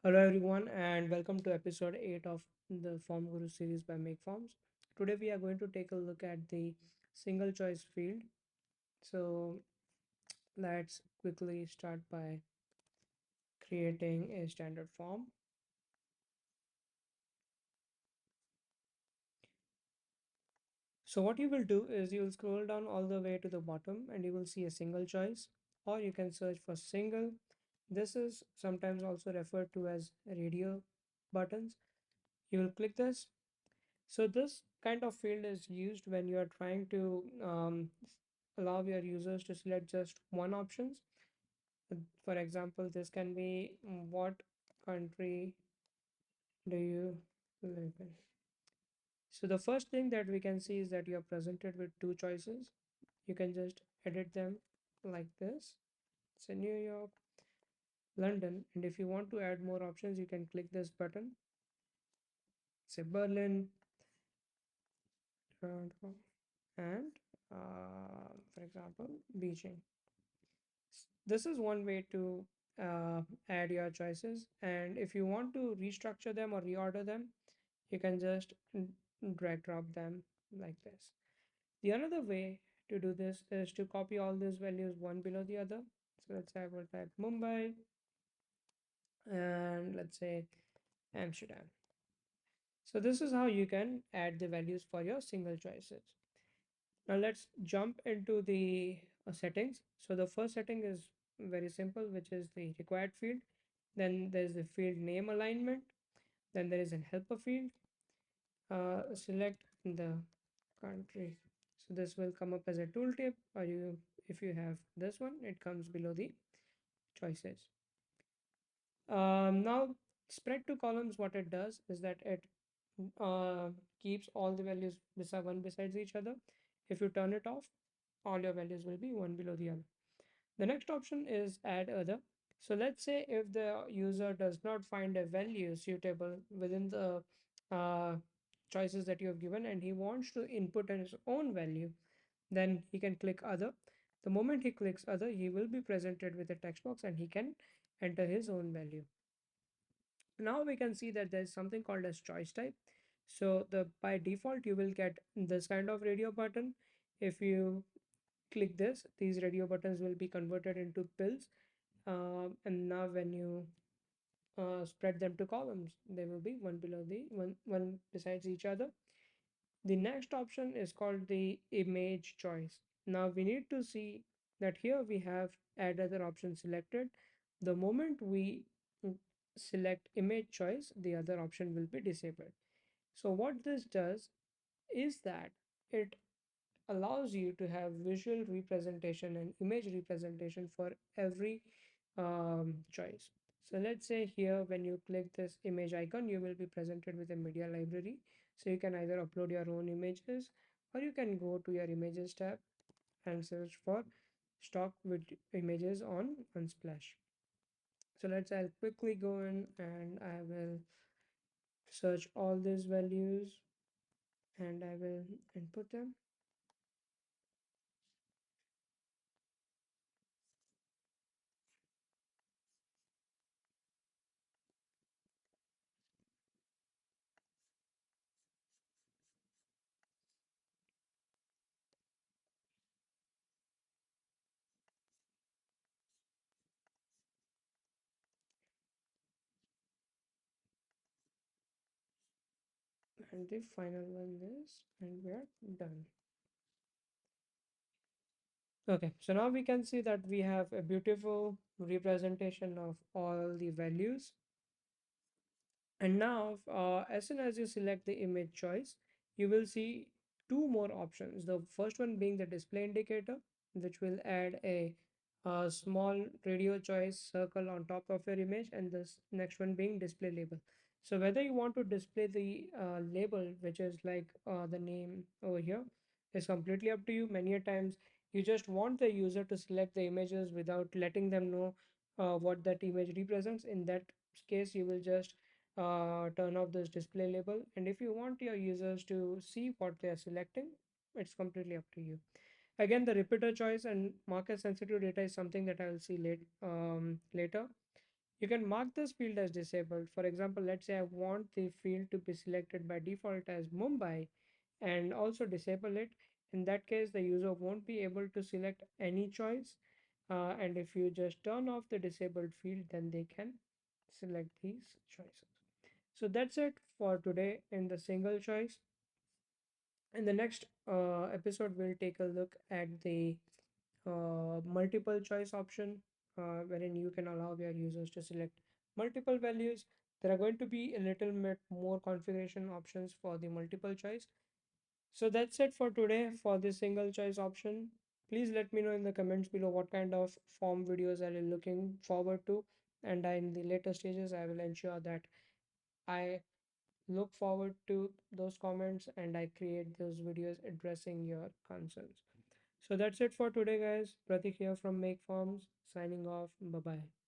Hello, everyone, and welcome to episode 8 of the Form Guru series by MakeForms. Today, we are going to take a look at the single choice field. So, let's quickly start by creating a standard form. So, what you will do is you will scroll down all the way to the bottom and you will see a single choice, or you can search for single. This is sometimes also referred to as radio buttons. You will click this. So this kind of field is used when you are trying to allow your users to select just one options. For example, this can be what country do you live in? So the first thing that we can see is that you are presented with two choices. You can just edit them like this. Say New York, London, and if you want to add more options, you can click this button. Say Berlin, Toronto, and for example, Beijing. This is one way to add your choices, and if you want to restructure them or reorder them, you can just drag drop them like this. The another way to do this is to copy all these values one below the other. So let's say I will type Mumbai and let's say Amsterdam. So this is how you can add the values for your single choices. Now let's jump into the settings. So the first setting is very simple, which is the required field. Then there's the field name alignment. Then there is a helper field. Select the country. So this will come up as a tooltip, or if you have this one, it comes below the choices. Now, spread to columns, what it does is that it keeps all the values beside one besides each other. If you turn it off, all your values will be one below the other. The next option is add other. So let's say if the user does not find a value suitable within the uh, choices that you have given and he wants to input his own value, then he can click other. The moment he clicks other, he will be presented with a text box and he can enter his own value. Now we can see that there's something called as choice type. So the by default you will get this kind of radio button. If you click this, these radio buttons will be converted into pills, and now when you spread them to columns, they will be one below the one besides each other. The next option is called the image choice. Now we need to see that here we have add other option selected. The moment we select image choice, the other option will be disabled. So what this does is that it allows you to have visual representation and image representation for every choice. So let's say here when you click this image icon, you will be presented with a media library. So you can either upload your own images or you can go to your images tab and search for stock with images on Unsplash. So I'll quickly go in and I will search all these values and I will input them. And the final one is, and we're done. Okay, so now we can see that we have a beautiful representation of all the values. And now, as soon as you select the image choice, you will see two more options. The first one being the display indicator, which will add a small radio choice circle on top of your image, and this next one being display label. So whether you want to display the label, which is like the name over here, is completely up to you. Many a times you just want the user to select the images without letting them know what that image represents. In that case, you will just turn off this display label, and if you want your users to see what they are selecting, it's completely up to you. Again, the repeater choice and market sensitive data is something that I will see later. You can mark this field as disabled. For example, let's say I want the field to be selected by default as Mumbai and also disable it. In that case, the user won't be able to select any choice. And if you just turn off the disabled field, then they can select these choices. So that's it for today in the single choice. In the next episode, we'll take a look at the multiple choice option, wherein you can allow your users to select multiple values. There are going to be a little bit more configuration options for the multiple choice. So that's it for today for the single choice option. Please let me know in the comments below what kind of form videos are you looking forward to. And in the later stages, I will ensure that I look forward to those comments and I create those videos addressing your concerns. So that's it for today, guys. Pratik here from MakeForms signing off. Bye bye.